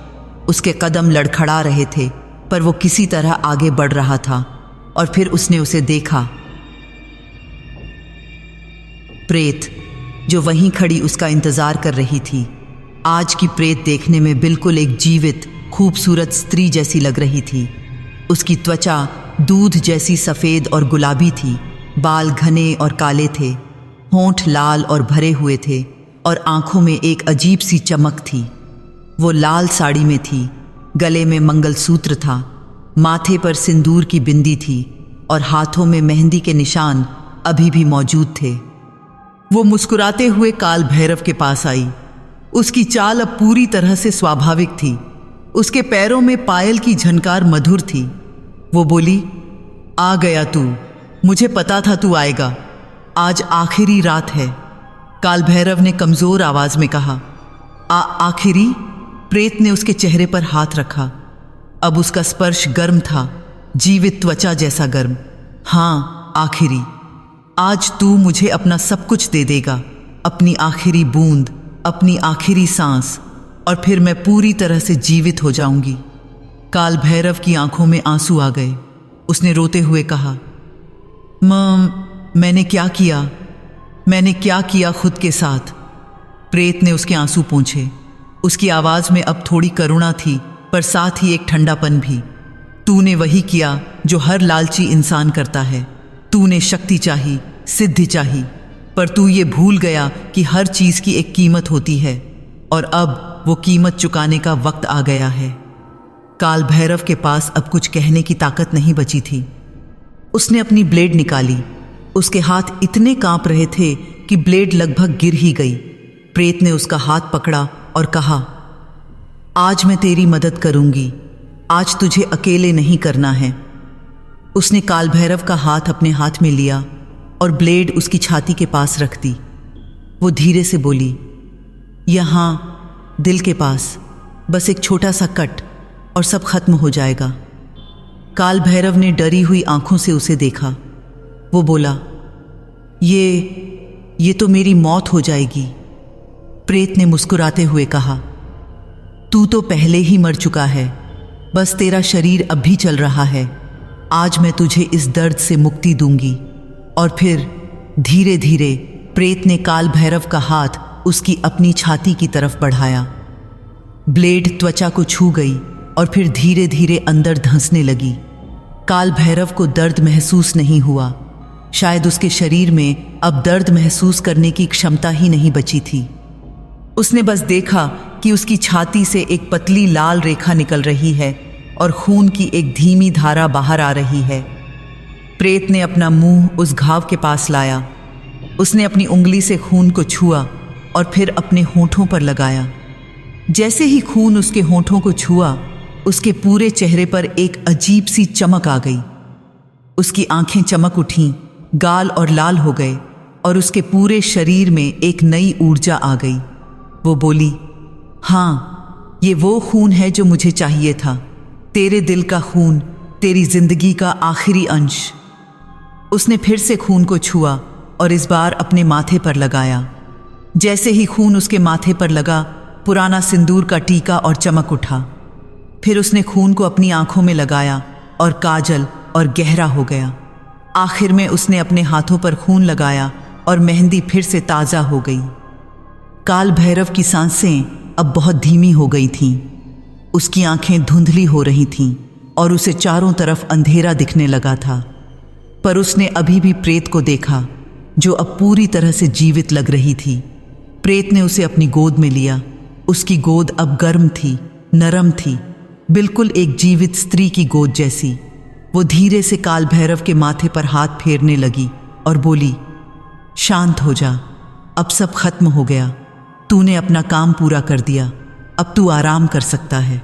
उसके कदम लड़खड़ा रहे थे पर वो किसी तरह आगे बढ़ रहा था। और फिर उसने उसे देखा, प्रेत जो वहीं खड़ी उसका इंतज़ार कर रही थी। आज की प्रेत देखने में बिल्कुल एक जीवित खूबसूरत स्त्री जैसी लग रही थी। उसकी त्वचा दूध जैसी सफ़ेद और गुलाबी थी, बाल घने और काले थे, होंठ लाल और भरे हुए थे और आंखों में एक अजीब सी चमक थी। वो लाल साड़ी में थी, गले में मंगलसूत्र था, माथे पर सिंदूर की बिंदी थी और हाथों में मेहंदी के निशान अभी भी मौजूद थे। वो मुस्कुराते हुए काल भैरव के पास आई। उसकी चाल अब पूरी तरह से स्वाभाविक थी। उसके पैरों में पायल की झनकार मधुर थी। वो बोली, आ गया तू, मुझे पता था तू आएगा। आज आखिरी रात है। काल भैरव ने कमज़ोर आवाज में कहा। आखिरी? प्रेत ने उसके चेहरे पर हाथ रखा। अब उसका स्पर्श गर्म था, जीवित त्वचा जैसा गर्म। हाँ, आखिरी। आज तू मुझे अपना सब कुछ दे देगा, अपनी आखिरी बूंद, अपनी आखिरी सांस, और फिर मैं पूरी तरह से जीवित हो जाऊंगी। काल भैरव की आंखों में आंसू आ गए। उसने रोते हुए कहा, मैंने क्या किया? मैंने क्या किया खुद के साथ? प्रेत ने उसके आंसू पोंछे। उसकी आवाज में अब थोड़ी करुणा थी, पर साथ ही एक ठंडापन भी। तूने वही किया जो हर लालची इंसान करता है। तूने शक्ति चाही, सिद्धि चाही, पर तू ये भूल गया कि हर चीज की एक कीमत होती है, और अब वो कीमत चुकाने का वक्त आ गया है। काल भैरव के पास अब कुछ कहने की ताकत नहीं बची थी। उसने अपनी ब्लेड निकाली। उसके हाथ इतने कांप रहे थे कि ब्लेड लगभग गिर ही गई। प्रेत ने उसका हाथ पकड़ा और कहा, आज मैं तेरी मदद करूंगी। आज तुझे अकेले नहीं करना है। उसने काल भैरव का हाथ अपने हाथ में लिया और ब्लेड उसकी छाती के पास रख दी। वो धीरे से बोली, यहाँ दिल के पास, बस एक छोटा सा कट और सब खत्म हो जाएगा। काल भैरव ने डरी हुई आंखों से उसे देखा। वो बोला, ये तो मेरी मौत हो जाएगी। प्रेत ने मुस्कुराते हुए कहा, तू तो पहले ही मर चुका है, बस तेरा शरीर अब भी चल रहा है। आज मैं तुझे इस दर्द से मुक्ति दूंगी। और फिर धीरे धीरे प्रेत ने काल भैरव का हाथ उसकी अपनी छाती की तरफ बढ़ाया। ब्लेड त्वचा को छू गई और फिर धीरे धीरे अंदर धंसने लगी। काल भैरव को दर्द महसूस नहीं हुआ। शायद उसके शरीर में अब दर्द महसूस करने की क्षमता ही नहीं बची थी। उसने बस देखा कि उसकी छाती से एक पतली लाल रेखा निकल रही है और खून की एक धीमी धारा बाहर आ रही है। प्रेत ने अपना मुंह उस घाव के पास लाया। उसने अपनी उंगली से खून को छुआ और फिर अपने होंठों पर लगाया। जैसे ही खून उसके होंठों को छुआ, उसके पूरे चेहरे पर एक अजीब सी चमक आ गई। उसकी आंखें चमक उठीं, गाल और लाल हो गए और उसके पूरे शरीर में एक नई ऊर्जा आ गई। वो बोली, हाँ, ये वो खून है जो मुझे चाहिए था। तेरे दिल का खून, तेरी जिंदगी का आखिरी अंश। उसने फिर से खून को छुआ और इस बार अपने माथे पर लगाया। जैसे ही खून उसके माथे पर लगा, पुराना सिंदूर का टीका और चमक उठा। फिर उसने खून को अपनी आंखों में लगाया और काजल और गहरा हो गया। आखिर में उसने अपने हाथों पर खून लगाया और मेहंदी फिर से ताज़ा हो गई। काल भैरव की सांसें अब बहुत धीमी हो गई थीं। उसकी आंखें धुंधली हो रही थीं और उसे चारों तरफ अंधेरा दिखने लगा था। पर उसने अभी भी प्रेत को देखा, जो अब पूरी तरह से जीवित लग रही थी। प्रेत ने उसे अपनी गोद में लिया। उसकी गोद अब गर्म थी, नरम थी, बिल्कुल एक जीवित स्त्री की गोद जैसी। वो धीरे से काल भैरव के माथे पर हाथ फेरने लगी और बोली, शांत हो जा, अब सब खत्म हो गया। तूने अपना काम पूरा कर दिया, अब तू आराम कर सकता है।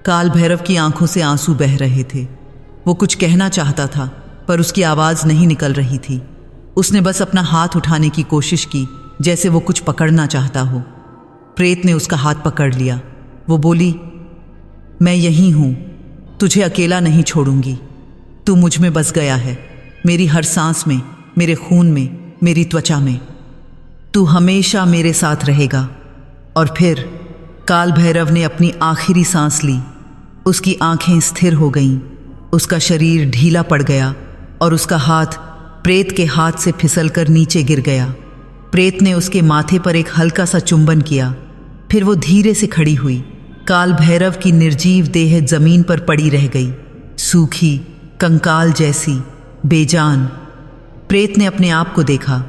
काल भैरव की आंखों से आंसू बह रहे थे। वो कुछ कहना चाहता था, पर उसकी आवाज़ नहीं निकल रही थी। उसने बस अपना हाथ उठाने की कोशिश की, जैसे वो कुछ पकड़ना चाहता हो। प्रेत ने उसका हाथ पकड़ लिया। वो बोली, मैं यहीं हूँ, तुझे अकेला नहीं छोड़ूंगी। तू मुझ में बस गया है, मेरी हर सांस में, मेरे खून में, मेरी त्वचा में। तू हमेशा मेरे साथ रहेगा। और फिर काल भैरव ने अपनी आखिरी सांस ली। उसकी आंखें स्थिर हो गईं, उसका शरीर ढीला पड़ गया और उसका हाथ प्रेत के हाथ से फिसलकर नीचे गिर गया। प्रेत ने उसके माथे पर एक हल्का सा चुंबन किया, फिर वो धीरे से खड़ी हुई। काल भैरव की निर्जीव देह जमीन पर पड़ी रह गई, सूखी, कंकाल जैसी, बेजान। प्रेत ने अपने आप को देखा।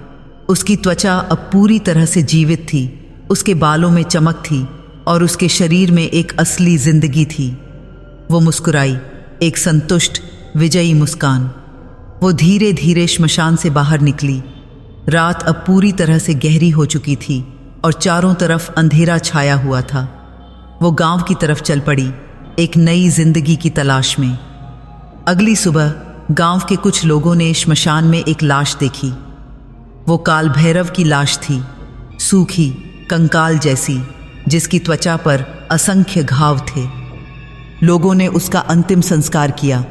उसकी त्वचा अब पूरी तरह से जीवित थी, उसके बालों में चमक थी और उसके शरीर में एक असली जिंदगी थी। वो मुस्कुराई, एक संतुष्ट, विजयी मुस्कान। वो धीरे धीरे श्मशान से बाहर निकली। रात अब पूरी तरह से गहरी हो चुकी थी और चारों तरफ अंधेरा छाया हुआ था। वो गांव की तरफ चल पड़ी, एक नई जिंदगी की तलाश में। अगली सुबह गांव के कुछ लोगों ने श्मशान में एक लाश देखी। वो काल भैरव की लाश थी, सूखी, कंकाल जैसी, जिसकी त्वचा पर असंख्य घाव थे। लोगों ने उसका अंतिम संस्कार किया,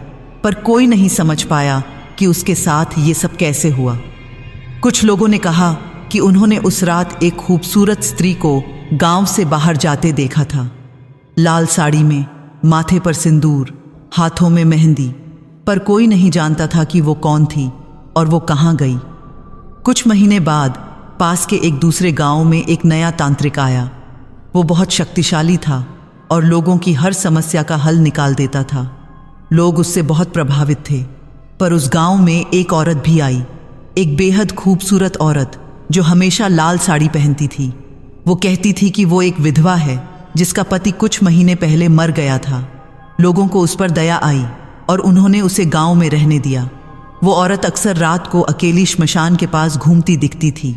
पर कोई नहीं समझ पाया कि उसके साथ ये सब कैसे हुआ। कुछ लोगों ने कहा कि उन्होंने उस रात एक खूबसूरत स्त्री को गांव से बाहर जाते देखा था, लाल साड़ी में, माथे पर सिंदूर, हाथों में मेहंदी, पर कोई नहीं जानता था कि वो कौन थी और वो कहाँ गई। कुछ महीने बाद पास के एक दूसरे गांव में एक नया तांत्रिक आया। वो बहुत शक्तिशाली था और लोगों की हर समस्या का हल निकाल देता था। लोग उससे बहुत प्रभावित थे। पर उस गांव में एक औरत भी आई, एक बेहद खूबसूरत औरत जो हमेशा लाल साड़ी पहनती थी। वो कहती थी कि वो एक विधवा है जिसका पति कुछ महीने पहले मर गया था। लोगों को उस पर दया आई और उन्होंने उसे गांव में रहने दिया। वो औरत अक्सर रात को अकेली श्मशान के पास घूमती दिखती थी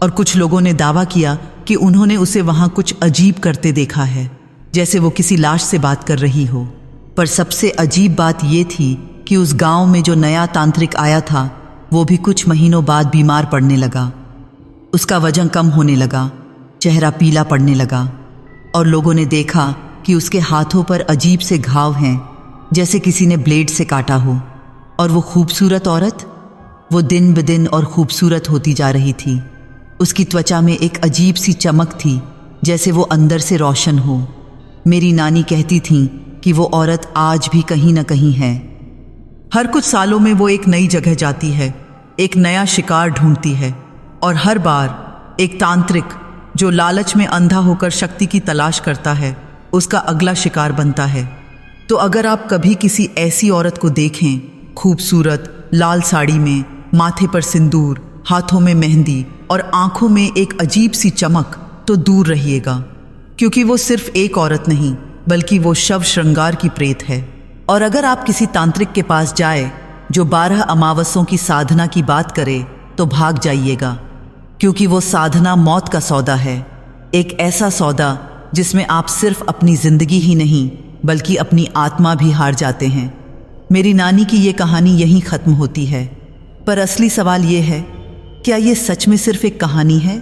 और कुछ लोगों ने दावा किया कि उन्होंने उसे वहां कुछ अजीब करते देखा है, जैसे वो किसी लाश से बात कर रही हो। पर सबसे अजीब बात ये थी कि उस गांव में जो नया तांत्रिक आया था वो भी कुछ महीनों बाद बीमार पड़ने लगा। उसका वजन कम होने लगा, चेहरा पीला पड़ने लगा और लोगों ने देखा कि उसके हाथों पर अजीब से घाव हैं, जैसे किसी ने ब्लेड से काटा हो। और वो खूबसूरत औरत, वो दिन ब दिन और खूबसूरत होती जा रही थी। उसकी त्वचा में एक अजीब सी चमक थी, जैसे वो अंदर से रोशन हो। मेरी नानी कहती थीं कि वो औरत आज भी कहीं न कहीं है। हर कुछ सालों में वो एक नई जगह जाती है, एक नया शिकार ढूंढती है और हर बार एक तांत्रिक जो लालच में अंधा होकर शक्ति की तलाश करता है, उसका अगला शिकार बनता है। तो अगर आप कभी किसी ऐसी औरत को देखें, खूबसूरत, लाल साड़ी में, माथे पर सिंदूर, हाथों में मेहंदी और आंखों में एक अजीब सी चमक, तो दूर रहिएगा, क्योंकि वो सिर्फ एक औरत नहीं बल्कि वो शव श्रृंगार की प्रेत है। और अगर आप किसी तांत्रिक के पास जाए जो 12 अमावस्यों की साधना की बात करे तो भाग जाइएगा, क्योंकि वो साधना मौत का सौदा है। एक ऐसा सौदा जिसमें आप सिर्फ अपनी जिंदगी ही नहीं बल्कि अपनी आत्मा भी हार जाते हैं। मेरी नानी की ये कहानी यहीं ख़त्म होती है, पर असली सवाल ये है, क्या ये सच में सिर्फ एक कहानी है